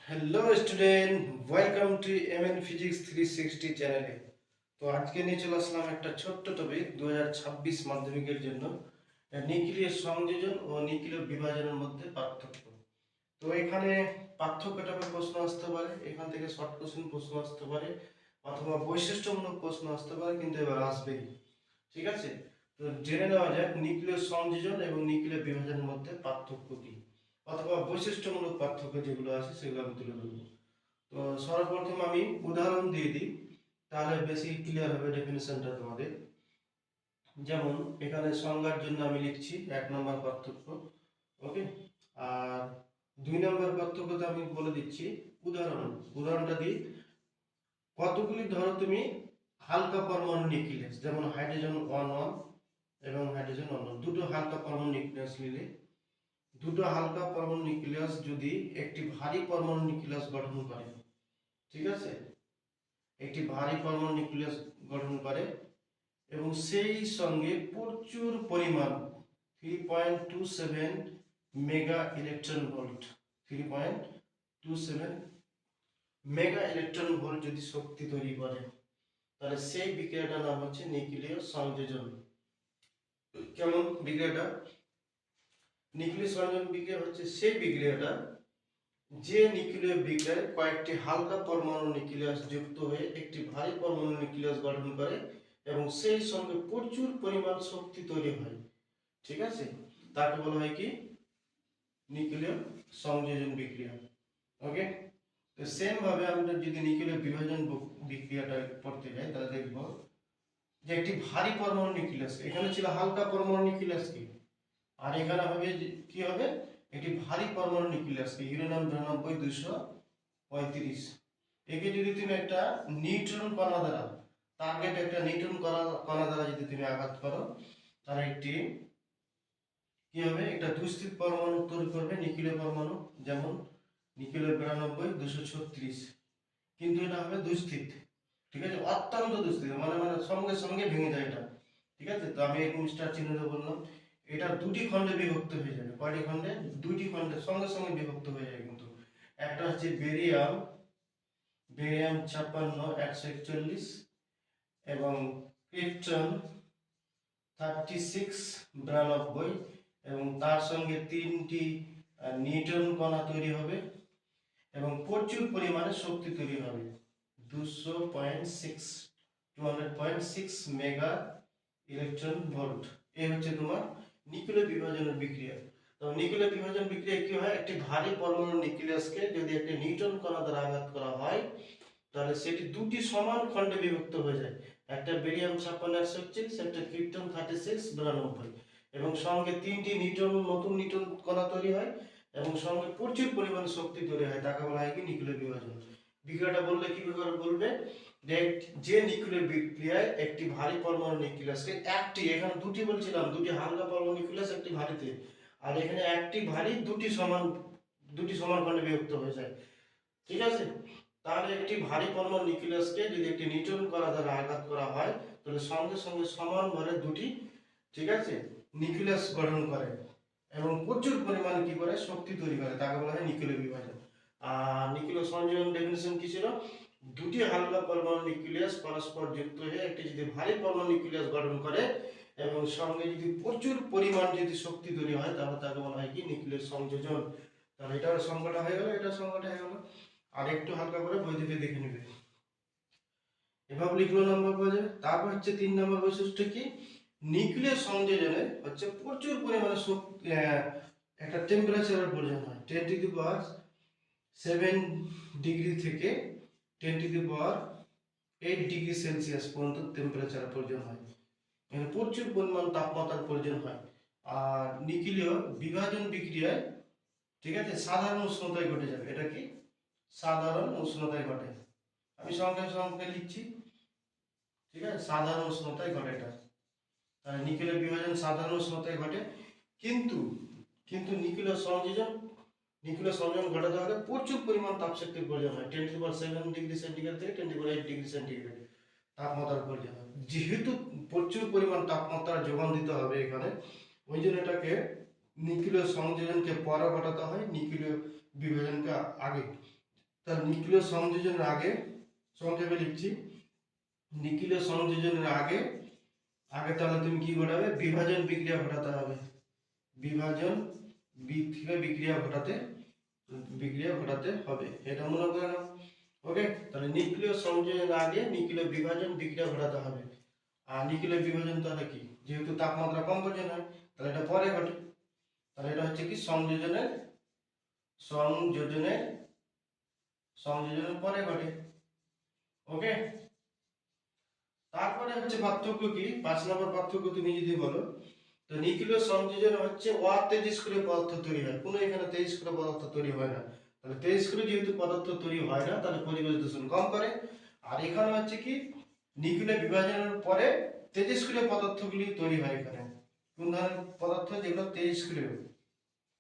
Hello student, welcome to MN physics 360 চ্যানেলে। তো আজকে নিয়ে চলে আসলাম একটা ছোট্ট টপিক 2026 মাধ্যমিকের জন্য, নিউক্লিয়ার সংযোজন ও নিউক্লিয়ার বিভাজনের মধ্যে পার্থক্য। তো এখানে পার্থক্যটা প্রশ্ন আসতে পারে, এখান থেকে শর্ট কোশ্চেন প্রশ্ন আসতে পারে, অথবা বৈশিষ্ট্যমূলক প্রশ্ন আসতে পারে, কিন্তু এবার আসবেই। ঠিক আছে, তো জেনে নেওয়া যাক নিউক্লিয়ার সংযোজন এবং নিউক্লিয়ার বিভাজনের মধ্যে পার্থক্য কি, অথবা বৈশিষ্ট্যমূলক পার্থক্য যেগুলো আছে সেগুলো আমি তুলে ধরবো। তো সর্বপ্রথম আমি উদাহরণ দিয়ে দিই, তাহলে বেশি ক্লিয়ার হবে ডেফিনেশনটা তোমাদের। যেমন এখানে সংজ্ঞার জন্য আমি লিখছি 1 নম্বর পার্থক্য, ওকে। আর 2 নম্বর পার্থক্যটা আমি বলে দিচ্ছি উদাহরণটা দিই। কতগুলি ধরো তুমি হালকা পরমাণু নিউক্লিয়াস, যেমন হাইড্রোজেন 1 1 এবং হাইড্রোজেন 1 1, দুটো হালকা পরমাণু নিউক্লিয়াস নিলে, দুটো হালকা পরমাণু নিউক্লিয়াস যদি একটি ভারী পরমাণু নিউক্লিয়াস গঠন করে, ঠিক আছে, একটি ভারী পরমাণু নিউক্লিয়াস গঠন করে এবং সেই সঙ্গে প্রচুর পরিমাণ 3.27 mega electron volt, 3.27 mega electron volt যদি শক্তি তৈরি করে, তাহলে সেই বিক্রিয়াটার নাম হচ্ছে নিউক্লিয় সংযোজন। কেমন বিক্রিয়াটা? নিউক্লিয় সংযোজন বিক্রিয়া হচ্ছে সেই বিক্রিয়াটা যে নিউক্লিয় বিক্রিয়ায় কয়েকটি হালকা পরমাণু নিউক্লিয়াস যুক্ত হয়ে একটি ভারী পরমাণু নিউক্লিয়াস গঠন করে এবং সেই সঙ্গে প্রচুর পরিমাণ শক্তি তৈরি হয়। ঠিক আছে, তাকে বলা হয় কি? নিউক্লিয় সংযোজন বিক্রিয়া। ওকে, তো সেম ভাবে আমরা যদি নিউক্লিয় বিভাজন বিক্রিয়াটা পড়তে যাই, তাহলে দেখব যে একটি ভারী পরমাণু নিউক্লিয়াস, এখানে ছিল হালকা পরমাণু নিউক্লিয়াস কি, আর এখানে হবে কি হবে, একটি ভারী পরমাণু নিউক্লিয়াস কি, ইউরেনিয়াম 92 235। একে যদি তুমি একটা নিউট্রন কণা দ্বারা, টার্গেট একটা নিউট্রন কণা দ্বারা যদি তুমি আঘাত করো, তাহলে একটি কি হবে, একটা দুস্থিত পরমাণু তৈরি করবে, নিউক্লিয় পরমাণু, যেমন নিউক্লিয় 92 236। কিন্তু এটা হবে দুস্থিত, ঠিক আছে, অত্যন্ত দুস্থিত, মানে মানে সঙ্গে সঙ্গে ভেঙে যায় এটা। ঠিক আছে, তো আমি এরকম স্টার চিহ্ন দিয়ে বললাম, এটা দুটি খণ্ডে বিভক্ত হয়ে যাবে। কয়টি খণ্ডে? দুটি খণ্ডে সঙ্গে সঙ্গে বিভক্ত হয়ে যাবে। কিন্তু একটা হচ্ছে বেরিয়াম, 56 141, এবং ক্রিপ্টন 36 92, এবং তার সঙ্গে তিনটি নিউট্রন কণা তৈরি হবে এবং প্রচুর পরিমাণে শক্তি তৈরি হবে, 200.6 মেগা ইলেকট্রন ভোল্ট। এই হচ্ছে তোমার নিউক্লিয় বিভাজনের বিক্রিয়া। তো নিউক্লিয় বিভাজন বিক্রিয়া কি হয়, একটি ভারী পরমাণু নিউক্লিয়াসকে যদি একটি নিউট্রন কণা দ্বারা আঘাত করা হয়, তাহলে সেটি দুটি সমান খণ্ডে বিভক্ত হয়ে যায়, একটা বেরিয়াম 56 141, একটা ক্রিপ্টন 36 92, এবং সঙ্গে তিনটি নতুন নিউট্রন কণা তৈরি হয় এবং সঙ্গে প্রচুর পরিমাণে শক্তি তৈরি হয়, তাকে বলা হয় কি নিউক্লিয় বিভাজন। বিক্রিয়াটা বললে কি বিক্রিয়া বলবে, যে নিউক্লিয় বিক্রিয়ায় একটি ভারী পরমাণু নিউক্লিয়াসকে, একটি, এখানে দুটি বলছিলাম, দুটি হালকা পরমাণু নিউক্লিয়াস একটি ভারীতে, আর এখানে একটি ভারী দুটি সমান খণ্ডে বিভক্ত হয়ে যায়। ঠিক আছে, তাহলে একটি ভারী পরমাণু নিউক্লিয়াসকে যদি একটি নিউট্রন কণা দ্বারা আঘাত করা হয়, তাহলে সঙ্গে সঙ্গে সমান ভরে দুটি, ঠিক আছে, নিউক্লিয়াস গঠন করে এবং প্রচুর পরিমাণে কি করে, শক্তি তৈরি করে, তাকে বলা হয় নিউক্লিয় বিভাজন। আর নিউক্লিয় সংযোজন ডেফিনিশন কি ছিল, দুটি হালকা পরমাণু নিউক্লিয়াস পরস্পর যুক্ত হয়ে একটি যদি ভারী পরমাণু নিউক্লিয়াস গঠন করে এবং সঙ্গে যদি প্রচুর পরিমাণ যদি শক্তি তৈরি হয়, তাহলে তাকে বলা হয় কি নিউক্লিয় সংযোজন। তাহলে এটার সংজ্ঞাটা হয়ে গেল, এটার সংজ্ঞাটা হয়ে গেল। আর একটু হালকা করে বই থেকে দেখে নেবে, এভাবে লিখলো নম্বর পাওয়া যাবে। তারপর হচ্ছে 3 নম্বর বৈশিষ্ট্য কি, নিউক্লিয়ার সংযোজনে হচ্ছে প্রচুর পরিমাণে একটা টেম্পারেচারের প্রয়োজন হয়, 10⁻7 ডিগ্রি থেকে 10⁻8 ডিগ্রি সেলসিয়াস পর্যন্ত টেম্পারেচার প্রয়োজন হয়, মানে প্রচুর পরিমাণ তাপমাত্রার প্রয়োজন হয়। আর নিউক্লিয় বিভাজন বিক্রিয়ায়, ঠিক আছে, সাধারণ উষ্ণতায় ঘটে যাবে। এটা কি? সাধারণ উষ্ণতায় ঘটে। আমি সঙ্গে সঙ্গে লিখছি, ঠিক আছে, সাধারণ উষ্ণতায় ঘটে এটা। তাহলে নিউক্লিয় বিভাজন সাধারণ উষ্ণতায় ঘটে, কিন্তু কিন্তু নিউক্লিয় সংযোজন ঘটাতে হলে প্রচুর পরিমাণ তাপশক্তির প্রয়োজন হয়, 10⁻7 ডিগ্রি সেন্টিগ্রেড থেকে 10⁻8 ডিগ্রি সেন্টিগ্রেড তাপমাত্রার প্রয়োজন হয়। যেহেতু প্রচুর পরিমাণ তাপমাত্রা যোগান দিতে হবে এখানে, ওই জন্য এটাকে নিউক্লিয় সংযোজনকে পরে ঘটাতে হয়, নিউক্লিয় বিভাজনকে আগে। তার নিউক্লিয় সংযোজনের আগে, সংক্ষেপে লিখছি, নিউক্লিয় সংযোজনের আগে আগে তাহলে তুমি কি ঘটাবে, বিভাজন বিক্রিয়া ঘটাতে হবে। বিভাজন বিক্রিয়া ঘটাতে হবে, এটা মনে করে নাও। ওকে, তাহলে নিউক্লিয় সংযোজনের আগে নিউক্লিয় বিভাজন বিক্রিয়া ঘটাতে হবে। আর নিউক্লিয় বিভাজন তাহলে কি, যেহেতু তাপমাত্রা কম্পোজিশন হয় তাহলে এটা পরে ঘটে, তাহলে এটা হচ্ছে কি সংযোজনের সংযোজনের সংযোজনের পরে ঘটে। ওকে, তারপরে হচ্ছে পার্থক্য কি, 5 নম্বর পার্থক্য তুমি যদি বলো, তো নিউক্লিয় সংযোজন হচ্ছে অতেজস্ক্রিয় পদার্থ তৈরি হয়, কোনো এখানে তেজস্ক্রিয় পদার্থ তৈরি হয় না। তাহলে তেজস্ক্রিয় যেহেতু পদার্থ তৈরি হয় না, তাহলে পরিবেশ দূষণ কম করে। আর এখানে হচ্ছে কি নিউক্লিয় বিভাজনের পরে তেজস্ক্রিয় পদার্থগুলি তৈরি হয়। এখানে কোন ধরনের পদার্থ, যেগুলো তেজস্ক্রিয়,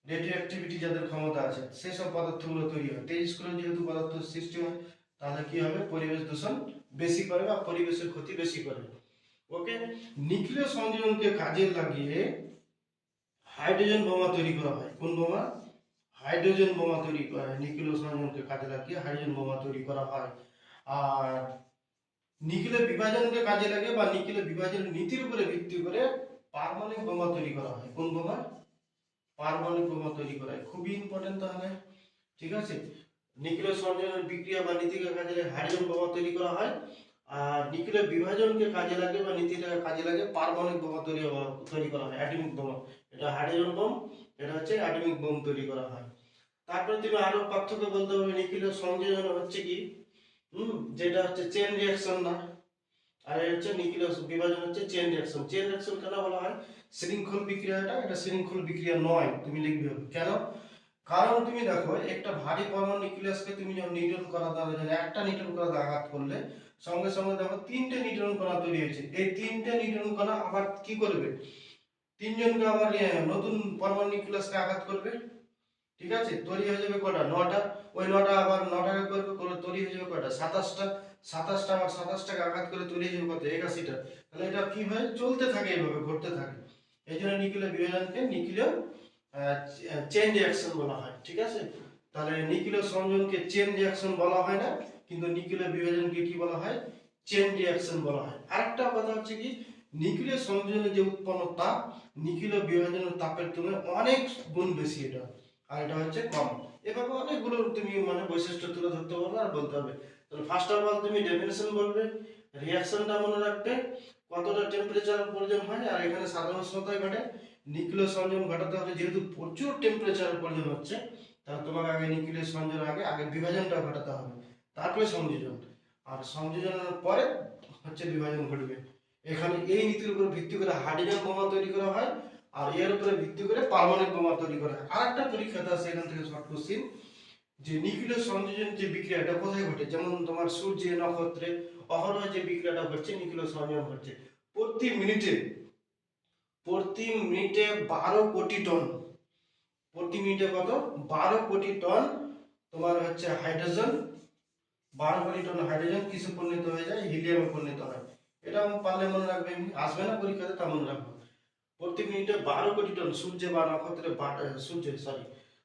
রেডিও অ্যাক্টিভিটি যাদের ক্ষমতা আছে, সেসব পদার্থগুলো তৈরি হয়। তেজস্ক্রিয় যেহেতু পদার্থ সৃষ্টি হয়, তাহলে কি হবে, পরিবেশ দূষণ বেশি করে বা পরিবেশের ক্ষতি বেশি করে। ওকে, নিউক্লিয় সংযোজনকে কাজে লাগিয়ে হাইড্রোজেন বোমা তৈরি করা হয়। কোন বোমা? হাইড্রোজেন বোমা তৈরি করা হয়। নিউক্লিয় সংযোজনকে কাজে লাগিয়ে হাইড্রোজেন বোমা তৈরি করা হয়। আর নিউক্লিয় বিভাজনকে কাজে লাগে বা নিউক্লিয় বিভাজনের নীতির উপরে ভিত্তি করে পারমাণবিক বোমা তৈরি করা হয়। কোন বোমা? পারমাণবিক বোমা তৈরি করা হয়। খুবই ইম্পর্টেন্ট তাহলে, ঠিক আছে। নিউক্লিয় সংযোজনের বিক্রিয়া বা নীতিকে কাজে লাগে হাইড্রোজেন বোমা তৈরি করা হয়। আর নিউক্লিয় বিভাজনকে কাজে লাগে বা নীতিটাকে কাজে লাগে পারমাণবিক বোমা তৈরি করা হয়, অ্যাটমিক বোমা। এটা হাইড্রোজেন বোম, এটা হচ্ছে অ্যাটমিক বোম তৈরি করা হয়। তারপরে তুমি আরো পার্থক্য বলতে হবে, নিউক্লিয় সংযোজন হচ্ছে কি, যেটা হচ্ছে চেন রিঅ্যাকশন না, আর এই হচ্ছে নিউক্লিয় বিভাজন হচ্ছে চেন রিঅ্যাকশন। চেন রিঅ্যাকশন কেন বলা হয়? শৃঙ্খল বিক্রিয়াটা, এটা শৃঙ্খল বিক্রিয়া নয়, তুমি লিখবে কেন। কারণ তুমি দেখো, একটা ভারী পরমাণু নিউক্লিয়াসকে তুমি যখন নিউট্রন কণা দ্বারা, যখন একটা নিউট্রন কণা আঘাত করলে সঙ্গে সঙ্গে দেখো 3টে নিউট্রন কণা তৈরি হয়েছে। এই 3টে নিউট্রন কণা আবার কি করবে, তিনজনকে আবার নতুন পরমাণু নিউক্লিয়াসকে আঘাত করবে, ঠিক আছে। তৈরি হয়ে যাবে কয়টা, 9টা। ওই 9টা আবার 9টাকে করবে, তৈরি হয়ে যাবে কয়টা, 27টা। 27টা আবার 27টাকে আঘাত করে তৈরি হয়ে যাবে কত, 81টা। তাহলে এটা কি হয়, চলতে থাকে, এইভাবে ঘটতে থাকে। এই জন্য নিউক্লিয় বিভাজনকে নিউক্লিয় চেন রিঅ্যাকশন বলা হয়, ঠিক আছে। তাহলে নিউক্লিয় সংযোজনকে চেন রিঅ্যাকশন বলা হয় না, কিন্তু নিউক্লিয় বিভাজনকে কি বলা হয়, চেন রিঅ্যাকশন বলা হয়। আরেকটা কথা হচ্ছে কি, নিউক্লিয় সংযোজনে যে উৎপন্ন তাপ নিউক্লিয় বিভাজনের তাপের তুলনায় অনেক গুণ বেশি এটা, আর এটা হচ্ছে কম। এভাবে অনেকগুলো তুমি মানে বৈশিষ্ট্য তুলে ধরতে পারবে আর বলতে হবে। তাহলে ফার্স্ট অফ অল তুমি ডেফিনেশন বলবে, রিঅ্যাকশনটা মনে রাখবে, কতটা টেম্পারেচার প্রয়োজন হয়, আর এখানে সাধারণ উষ্ণতায় ঘটে। নিউক্লিয় সংযোজন ঘটাতে হলে যেহেতু প্রচুর টেম্পারেচার প্রয়োজন হচ্ছে, তাহলে তোমাকে আগে নিউক্লিয় সংযোজনের আগে বিভাজনটা ঘটাতে হবে, তারপরে সংযোজন। আর সংযোজনের পরে হচ্ছে বিভাজন ঘটবে। এখানে এই নীতির উপর ভিত্তি করে হাইড্রোজেন বোমা তৈরি করা হয়, আর এর উপরে ভিত্তি করে পারমাণবিক বোমা তৈরি করা হয়। আরেকটা পরীক্ষাতে আছে এখান থেকে শর্ট কোশ্চিন, যে নিউক্লিয় সংযোজন যে বিক্রিয়াটা কোথায় ঘটে, যেমন তোমার সূর্যে, নক্ষত্রে অহরহ যে বিক্রিয়াটা ঘটছে, নিউক্লিয় সংযোজন ঘটছে প্রতি মিনিটে 12 কোটি টন, প্রতি মিনিটে কত, 12 কোটি টন তোমার হচ্ছে হাইড্রোজেন, 12 কোটি টন হাইড্রোজেন কিছু পরিণত হয়ে যায়, হিলিয়ামে পরিণত হয়। এটা পারলে মনে রাখবে, আসবে না পরীক্ষাতে, তা মনে রাখবে। প্রতি মিনিটে 12 কোটি টন সূর্যে বা নক্ষত্রে,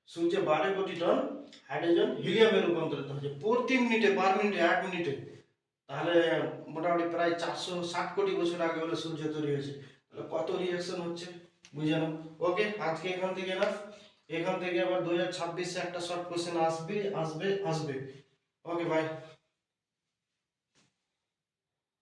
সূর্যে 12 কোটি টন হাইড্রোজেন হিলিয়ামে রূপান্তরিত হচ্ছে প্রতি মিনিটে, পার মিনিটে, 1 মিনিটে। তাহলে মোটামুটি প্রায় 460 কোটি বছর আগে হলে সূর্য তৈরি হয়েছে। তাহলে কত রিঅ্যাকশন হচ্ছে বুঝে নাও। ওকে, আজকে এখান থেকে না, এখান থেকে আবার 2026-এ একটা শর্ট কোশ্চেন আসবে। ওকে, বাই।